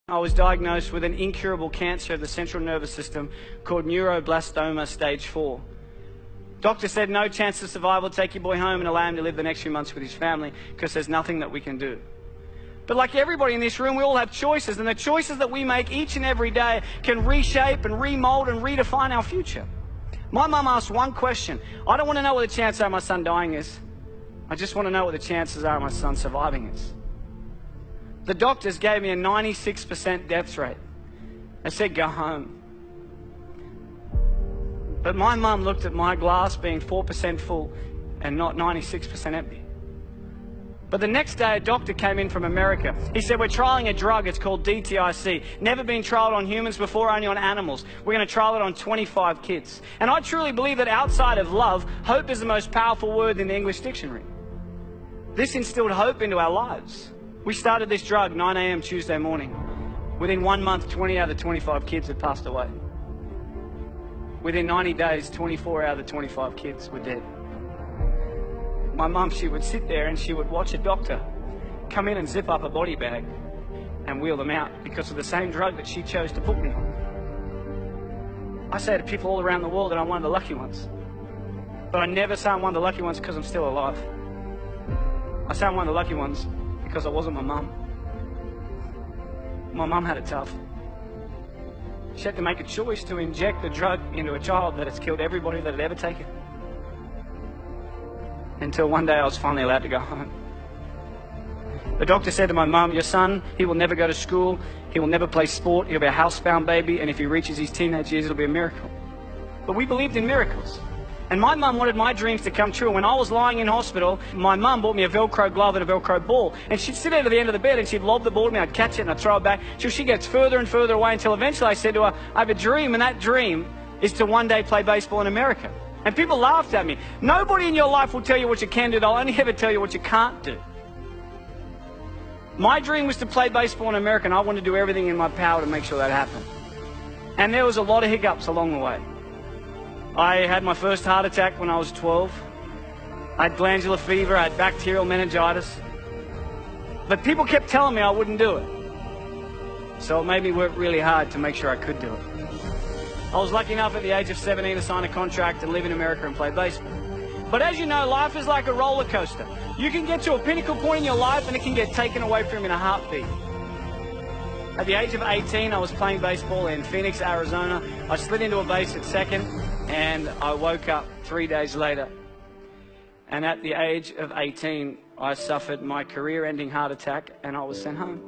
I was diagnosed with an incurable cancer of the central nervous system called neuroblastoma stage 4. Doctor said no chance of survival, take your boy home and allow him to live the next few months with his family because there's nothing that we can do. But like everybody in this room, we all have choices, and the choices that we make each and every day can reshape and remold and redefine our future. My mum asked one question. I don't want to know what the chances are of my son dying is. I just want to know what the chances are of my son surviving is. The doctors gave me a 96% death rate. They said, go home. But my mum looked at my glass being 4% full and not 96% empty. But the next day, a doctor came in from America. He said, we're trialing a drug, it's called DTIC. Never been trialed on humans before, only on animals. We're going to trial it on 25 kids. And I truly believe that outside of love, hope is the most powerful word in the English dictionary. This instilled hope into our lives. We started this drug 9 a.m. Tuesday morning. Within 1 month, 20 out of the 25 kids had passed away. Within 90 days, 24 out of the 25 kids were dead. My mum, she would sit there and she would watch a doctor come in and zip up a body bag and wheel them out because of the same drug that she chose to put me on. I say to people all around the world that I'm one of the lucky ones. But I never say I'm one of the lucky ones because I'm still alive. I say I'm one of the lucky ones because I wasn't my mum. My mum had it tough. She had to make a choice to inject the drug into a child that has killed everybody that had ever taken. Until one day I was finally allowed to go home. The doctor said to my mum, your son, he will never go to school, he will never play sport, he'll be a housebound baby, and if he reaches his teenage years, it'll be a miracle. But we believed in miracles. And my mum wanted my dreams to come true. When I was lying in hospital, my mum bought me a Velcro glove and a Velcro ball. And she'd sit at the end of the bed and she'd lob the ball at me, I'd catch it and I'd throw it back. Till she gets further and further away until eventually I said to her, I have a dream, and that dream is to one day play baseball in America. And people laughed at me. Nobody in your life will tell you what you can do. They'll only ever tell you what you can't do. My dream was to play baseball in America, and I wanted to do everything in my power to make sure that happened. And there was a lot of hiccups along the way. I had my first heart attack when I was 12. I had glandular fever, I had bacterial meningitis. But people kept telling me I wouldn't do it. So it made me work really hard to make sure I could do it. I was lucky enough at the age of 17 to sign a contract and live in America and play baseball. But as you know, life is like a roller coaster. You can get to a pinnacle point in your life and it can get taken away from you in a heartbeat. At the age of 18, I was playing baseball in Phoenix, Arizona. I slid into a base at second and I woke up 3 days later. And at the age of 18, I suffered my career-ending heart attack and I was sent home.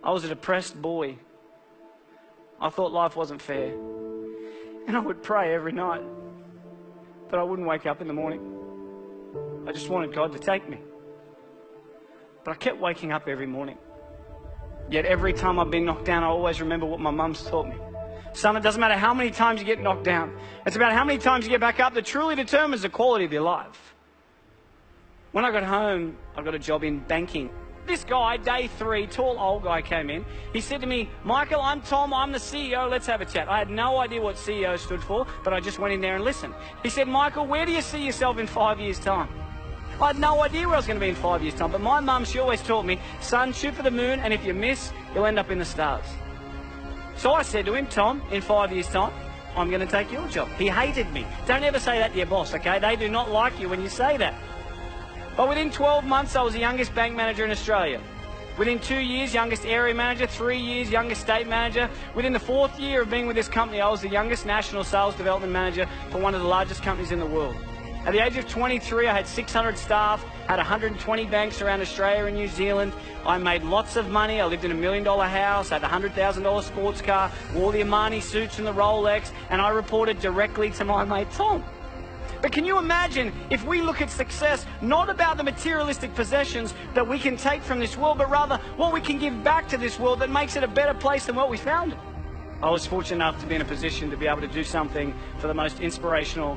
I was a depressed boy. I thought life wasn't fair. And I would pray every night, but I wouldn't wake up in the morning. I just wanted God to take me. But I kept waking up every morning. Yet every time I've been knocked down, I always remember what my mum's taught me. Son, it doesn't matter how many times you get knocked down. It's about how many times you get back up that truly determines the quality of your life. When I got home, I got a job in banking. This guy, day 3, tall old guy came in. He said to me, Michael, I'm Tom, I'm the CEO, let's have a chat. I had no idea what CEO stood for, but I just went in there and listened. He said, Michael, where do you see yourself in 5 years' time? I had no idea where I was going to be in 5 years' time, but my mum, she always taught me, son, shoot for the moon, and if you miss, you'll end up in the stars. So I said to him, Tom, in 5 years' time, I'm going to take your job. He hated me. Don't ever say that to your boss, okay? They do not like you when you say that. But within 12 months, I was the youngest bank manager in Australia. Within 2 years, youngest area manager. 3 years, youngest state manager. Within the 4th year of being with this company, I was the youngest national sales development manager for one of the largest companies in the world. At the age of 23, I had 600 staff, had 120 banks around Australia and New Zealand. I made lots of money. I lived in $1 million house, had a $100,000 sports car, wore the Armani suits and the Rolex, and I reported directly to my mate Tom. But can you imagine if we look at success not about the materialistic possessions that we can take from this world, but rather what we can give back to this world that makes it a better place than what we found it? I was fortunate enough to be in a position to be able to do something for the most inspirational,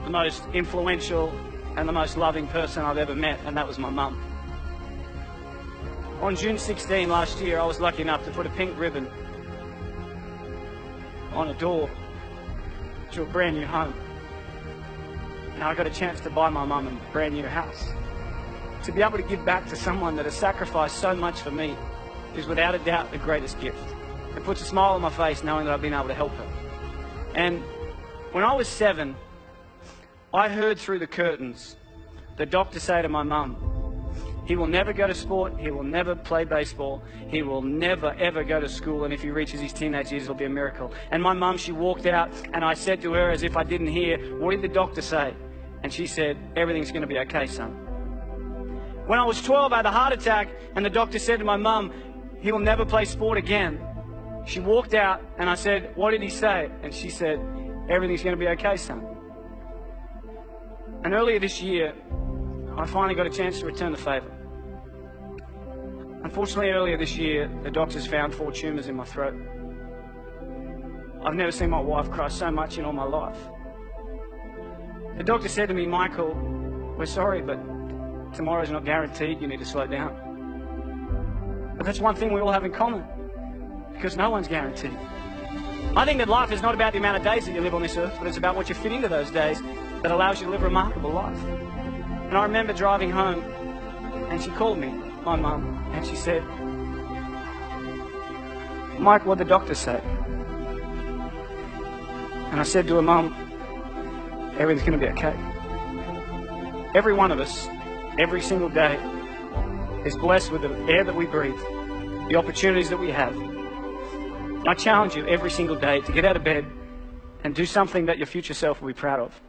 the most influential, and the most loving person I've ever met, and that was my mum. On June 16 last year, I was lucky enough to put a pink ribbon on a door to a brand new home. And I got a chance to buy my mum a brand new house. to be able to give back to someone that has sacrificed so much for me is without a doubt the greatest gift. It puts a smile on my face knowing that I've been able to help her. And when I was 7, I heard through the curtains the doctor say to my mum, he will never go to sport, he will never play baseball, he will never ever go to school, and if he reaches his teenage years it'll be a miracle. And my mum, she walked out, and I said to her as if I didn't hear, what did the doctor say? And she said, everything's going to be okay, son. When I was 12, I had a heart attack, and the doctor said to my mum, he will never play sport again. She walked out, and I said, what did he say? And she said, everything's going to be okay, son. And earlier this year, I finally got a chance to return the favour. Unfortunately, earlier this year, the doctors found 4 tumours in my throat. I've never seen my wife cry so much in all my life. The doctor said to me, Michael, we're sorry, but tomorrow's not guaranteed, you need to slow down. But that's one thing we all have in common, because no one's guaranteed. I think that life is not about the amount of days that you live on this earth, but it's about what you fit into those days that allows you to live a remarkable life. And I remember driving home, and she called me, my mum, and she said, Mike, what'd the doctor say? And I said to her, Mum, everything's going to be okay. Every one of us, every single day, is blessed with the air that we breathe, the opportunities that we have. I challenge you every single day to get out of bed and do something that your future self will be proud of.